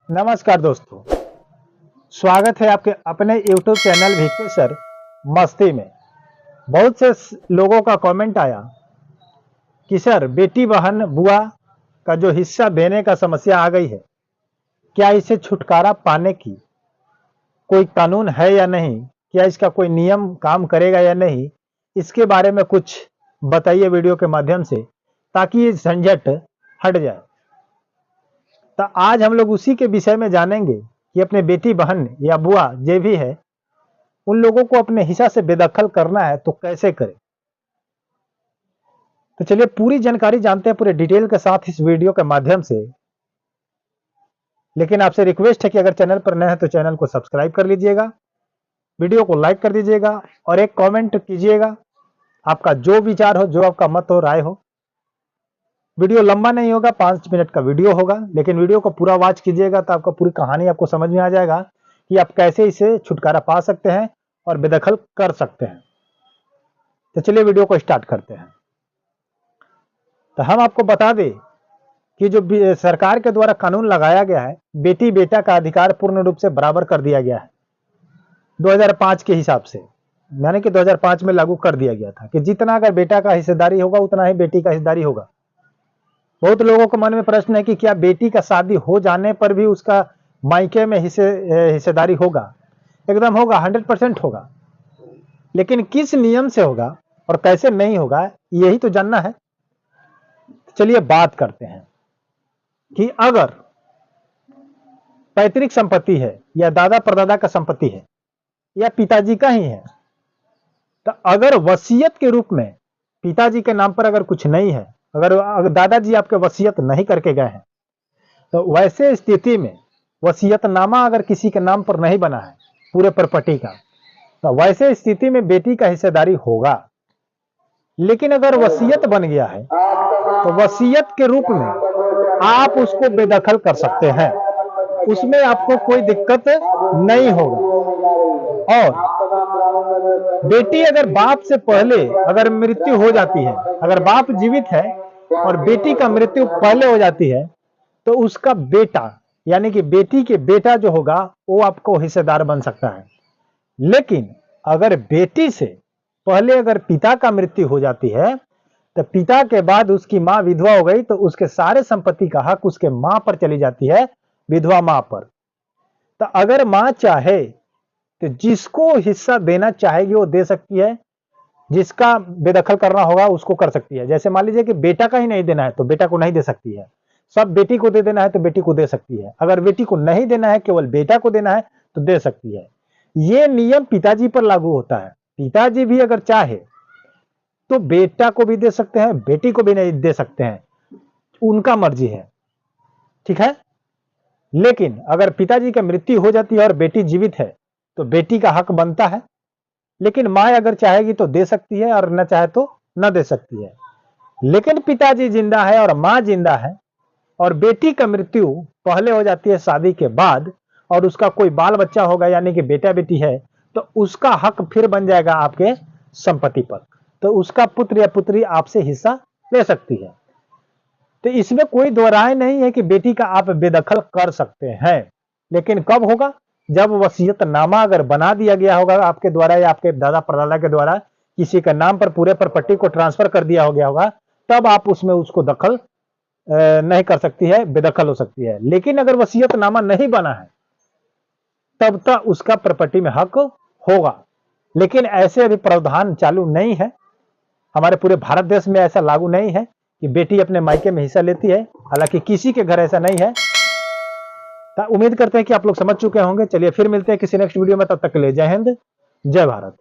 नमस्कार दोस्तों, स्वागत है आपके अपने YouTube चैनल वीके सर मस्ती में। बहुत से लोगों का कमेंट आया कि सर बेटी बहन बुआ का जो हिस्सा देने का समस्या आ गई है, क्या इसे छुटकारा पाने की कोई कानून है या नहीं, क्या इसका कोई नियम काम करेगा या नहीं, इसके बारे में कुछ बताइए वीडियो के माध्यम से, ताकि ये झंझट हट जाए। तो आज हम लोग उसी के विषय में जानेंगे कि अपने बेटी बहन या बुआ जो भी है उन लोगों को अपने हिस्सा से बेदखल करना है तो कैसे करें। तो चलिए पूरी जानकारी जानते हैं पूरे डिटेल के साथ इस वीडियो के माध्यम से। लेकिन आपसे रिक्वेस्ट है कि अगर चैनल पर नए हैं तो चैनल को सब्सक्राइब कर लीजिएगा, वीडियो को लाइक कर दीजिएगा और एक कमेंट कीजिएगा। आपका जो विचार हो, जो आपका मत हो, राय हो। वीडियो लंबा नहीं होगा, 5 मिनट का वीडियो होगा, लेकिन वीडियो को पूरा वॉच कीजिएगा तो आपको पूरी कहानी आपको समझ में आ जाएगा कि आप कैसे इसे छुटकारा पा सकते हैं और बेदखल कर सकते हैं। तो चलिए वीडियो को स्टार्ट करते हैं। तो हम आपको बता दें कि जो सरकार के द्वारा कानून लगाया गया है, बेटी बेटा का अधिकार पूर्ण रूप से बराबर कर दिया गया है 2005 के हिसाब से, यानी कि 2005 में लागू कर दिया गया था कि जितना अगर बेटा का हिस्सेदारी होगा उतना ही बेटी का हिस्सेदारी होगा। बहुत लोगों के मन में प्रश्न है कि क्या बेटी का शादी हो जाने पर भी उसका मायके में हिस्सेदारी होगा? एकदम होगा, 100% होगा। लेकिन किस नियम से होगा और कैसे नहीं होगा, यही तो जानना है। चलिए बात करते हैं कि अगर पैतृक संपत्ति है या दादा परदादा का संपत्ति है या पिताजी का ही है, तो अगर वसीयत के रूप में पिताजी के नाम पर अगर कुछ नहीं है, अगर दादाजी आपके वसीयत नहीं करके गए हैं, तो वैसे स्थिति में वसीयतनामा अगर किसी के नाम पर नहीं बना है पूरे प्रॉपर्टी का, तो वैसे स्थिति में बेटी का हिस्सेदारी होगा। लेकिन अगर वसीयत बन गया है तो वसीयत के रूप में आप उसको बेदखल कर सकते हैं, उसमें आपको कोई दिक्कत नहीं होगा। और बेटी अगर बाप से पहले अगर मृत्यु हो जाती है, अगर बाप जीवित है और बेटी का मृत्यु पहले हो जाती है, तो उसका बेटा यानी कि बेटी के बेटा जो होगा वो आपको हिस्सेदार बन सकता है। लेकिन अगर बेटी से पहले अगर पिता का मृत्यु हो जाती है, तो पिता के बाद उसकी मां विधवा हो गई, तो उसके सारे संपत्ति का हक उसके मां पर चली जाती है, विधवा मां पर। तो अगर मां चाहे तो जिसको हिस्सा देना चाहेगी वो दे सकती है, जिसका बेदखल करना होगा उसको कर सकती है। जैसे मान लीजिए कि बेटा का ही नहीं देना है तो बेटा को नहीं दे सकती है, सब बेटी को दे देना है तो बेटी को दे सकती है। अगर बेटी को नहीं देना है, केवल बेटा को देना है तो दे सकती है। यह नियम पिताजी पर लागू होता है। पिताजी भी अगर चाहे तो बेटा को भी दे सकते हैं, बेटी को भी नहीं दे सकते हैं, उनका मर्जी है, ठीक है। लेकिन अगर पिताजी की मृत्यु हो जाती है और बेटी जीवित है तो बेटी का हक बनता है। लेकिन मां अगर चाहेगी तो दे सकती है और न चाहे तो न दे सकती है। लेकिन पिताजी जिंदा है और मां जिंदा है और बेटी का मृत्यु पहले हो जाती है शादी के बाद, और उसका कोई बाल बच्चा होगा यानी कि बेटा बेटी है, तो उसका हक फिर बन जाएगा आपके संपत्ति पर, तो उसका पुत्र या पुत्री आपसे हिस्सा ले सकती है। तो इसमें कोई दो राय नहीं है कि बेटी का आप बेदखल कर सकते हैं। लेकिन कब होगा? जब वसीयतनामा अगर बना दिया गया होगा आपके द्वारा या आपके दादा परदादा के द्वारा, किसी के नाम पर पूरे प्रॉपर्टी को ट्रांसफर कर दिया हो गया होगा, तब आप उसमें उसको दखल नहीं कर सकती है, बेदखल हो सकती है। लेकिन अगर वसीयतनामा नहीं बना है तब तक उसका प्रॉपर्टी में हक होगा। लेकिन ऐसे अभी प्रावधान चालू नहीं है, हमारे पूरे भारत देश में ऐसा लागू नहीं है कि बेटी अपने मायके में हिस्सा लेती है। हालांकि किसी के घर ऐसा नहीं है। तो उम्मीद करते हैं कि आप लोग समझ चुके होंगे। चलिए फिर मिलते हैं किसी नेक्स्ट वीडियो में, तब तक के लिए जय हिंद, जय भारत।